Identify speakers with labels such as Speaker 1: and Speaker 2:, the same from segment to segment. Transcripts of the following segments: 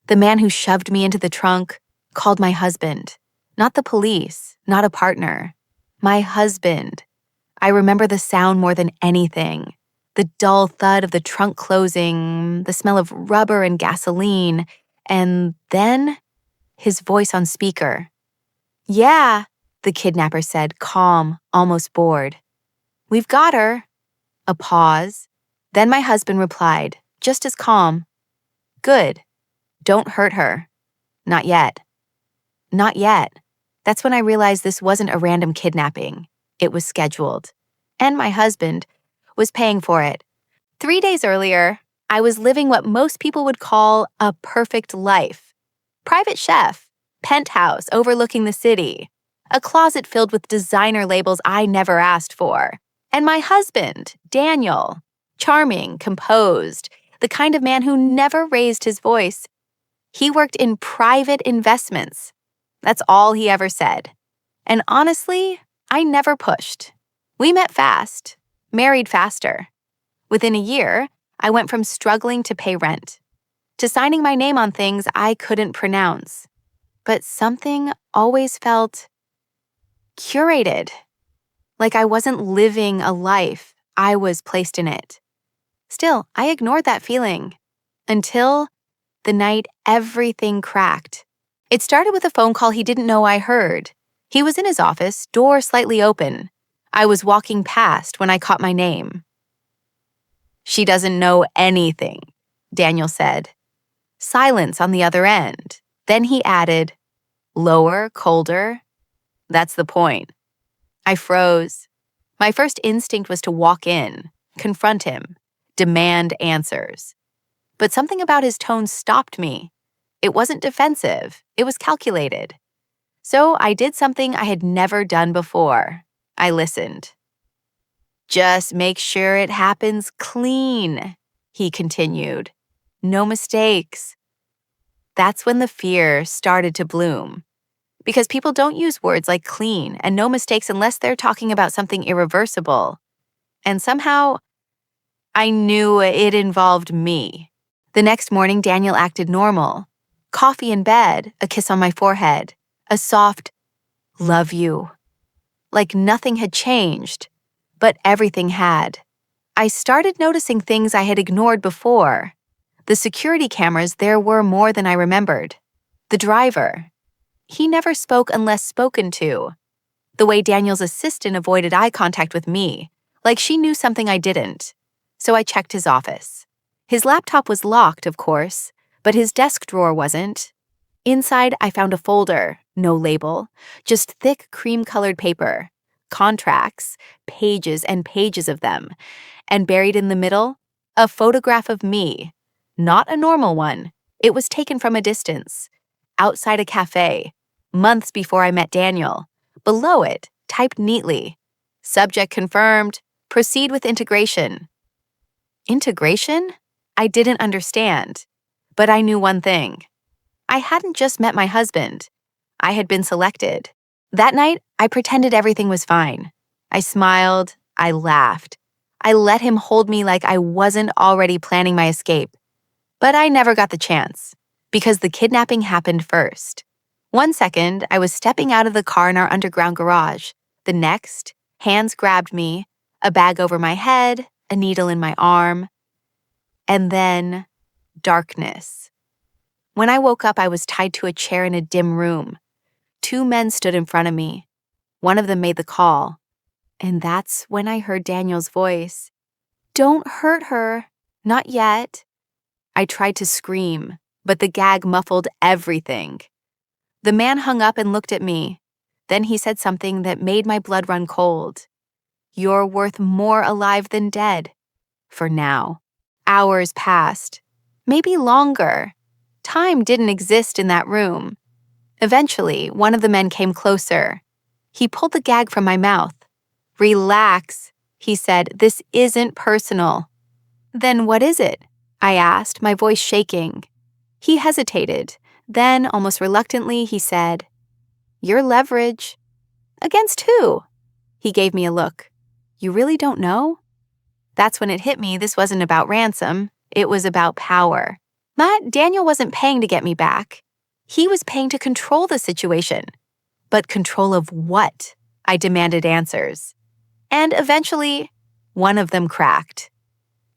Speaker 1: The man who shoved me into the trunk called my husband. Not the police, not a partner. My husband. I remember the sound more than anything. The dull thud of the trunk closing, the smell of rubber and gasoline, and then his voice on speaker. "Yeah," the kidnapper said, calm, almost bored. "We've got her." A pause. Then my husband replied, just as calm. "Good. Don't hurt her. Not yet." Not yet. That's when I realized this wasn't a random kidnapping. It was scheduled. And my husband was paying for it. 3 days earlier, I was living what most people would call a perfect life. Private chef, penthouse overlooking the city, a closet filled with designer labels I never asked for. And my husband, Daniel, charming, composed, the kind of man who never raised his voice. He worked in private investments. That's all he ever said. And honestly, I never pushed. We met fast, married faster. Within a year, I went from struggling to pay rent, to signing my name on things I couldn't pronounce. But something always felt curated, like I wasn't living a life, I was placed in it. Still, I ignored that feeling until the night everything cracked. It started with a phone call he didn't know I heard. He was in his office, door slightly open. I was walking past when I caught my name. "She doesn't know anything," Daniel said. Silence on the other end. Then he added, "Lower, colder. That's the point." I froze. My first instinct was to walk in, confront him, demand answers. But something about his tone stopped me. It wasn't defensive, it was calculated. So I did something I had never done before. I listened. "Just make sure it happens clean," he continued. "No mistakes." That's when the fear started to bloom. Because people don't use words like clean and no mistakes unless they're talking about something irreversible. And somehow, I knew it involved me. The next morning, Daniel acted normal. Coffee in bed, a kiss on my forehead, a soft, "Love you." Like nothing had changed, but everything had. I started noticing things I had ignored before. The security cameras, there were more than I remembered. The driver. He never spoke unless spoken to. The way Daniel's assistant avoided eye contact with me, like she knew something I didn't. So I checked his office. His laptop was locked, of course, but his desk drawer wasn't. Inside, I found a folder, no label, just thick cream-colored paper, contracts, pages and pages of them, and buried in the middle, a photograph of me. Not a normal one. It was taken from a distance, outside a cafe, months before I met Daniel. Below it, typed neatly, "Subject confirmed, proceed with integration." Integration? I didn't understand. But I knew one thing. I hadn't just met my husband. I had been selected. That night, I pretended everything was fine. I smiled, I laughed. I let him hold me like I wasn't already planning my escape. But I never got the chance, because the kidnapping happened first. 1 second, I was stepping out of the car in our underground garage. The next, hands grabbed me, a bag over my head, a needle in my arm. And then, darkness. When I woke up, I was tied to a chair in a dim room. 2 men stood in front of me. One of them made the call. And that's when I heard Daniel's voice. "Don't hurt her. Not yet." I tried to scream, but the gag muffled everything. The man hung up and looked at me. Then he said something that made my blood run cold. "You're worth more alive than dead. For now." Hours passed. Maybe longer. Time didn't exist in that room. Eventually, one of the men came closer. He pulled the gag from my mouth. "Relax," he said. "This isn't personal." "Then what is it?" I asked, my voice shaking. He hesitated. Then, almost reluctantly, he said, "Your leverage." "Against who?" He gave me a look. "You really don't know?" That's when it hit me this wasn't about ransom. It was about power. Daniel wasn't paying to get me back. He was paying to control the situation. But control of what? I demanded answers. And eventually, one of them cracked.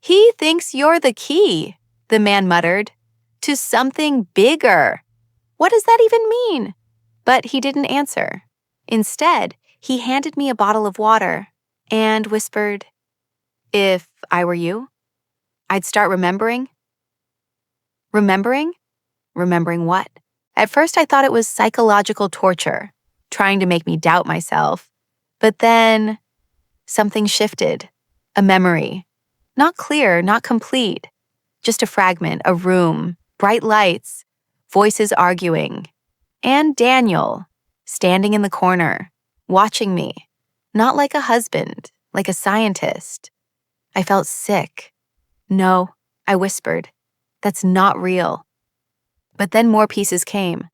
Speaker 1: "He thinks you're the key," the man muttered, "to something bigger." What does that even mean? But he didn't answer. Instead, he handed me a bottle of water and whispered, "If I were you, I'd start remembering." Remembering? Remembering what? At first, I thought it was psychological torture, trying to make me doubt myself. But then something shifted. A memory. Not clear, not complete. Just a fragment, a room, bright lights, voices arguing. And Daniel, standing in the corner, watching me. Not like a husband, like a scientist. I felt sick. "No," I whispered. "That's not real." But then more pieces came.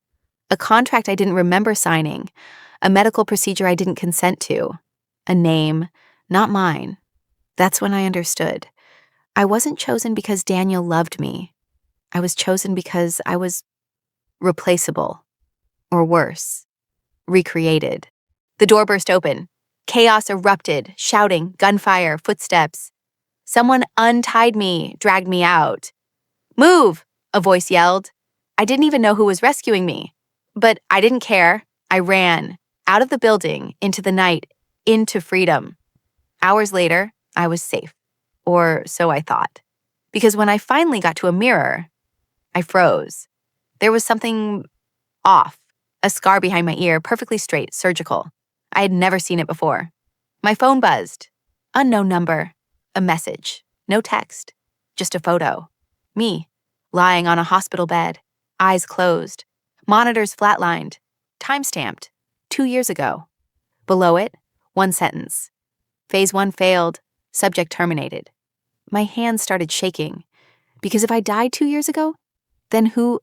Speaker 1: A contract I didn't remember signing. A medical procedure I didn't consent to. A name, not mine. That's when I understood. I wasn't chosen because Daniel loved me. I was chosen because I was replaceable. Or worse, recreated. The door burst open. Chaos erupted, shouting, gunfire, footsteps. Someone untied me, dragged me out. "Move!" a voice yelled. I didn't even know who was rescuing me. But I didn't care. I ran, out of the building, into the night, into freedom. Hours later, I was safe. Or so I thought. Because when I finally got to a mirror, I froze. There was something off. A scar behind my ear, perfectly straight, surgical. I had never seen it before. My phone buzzed. Unknown number. A message. No text. Just a photo. Me, lying on a hospital bed, eyes closed, monitors flatlined, time-stamped, 2 years ago. Below it, one sentence. Phase 1 failed, subject terminated. My hands started shaking. Because if I died 2 years ago, then who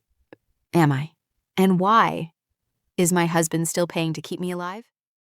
Speaker 1: am I? And why? Is my husband still paying to keep me alive?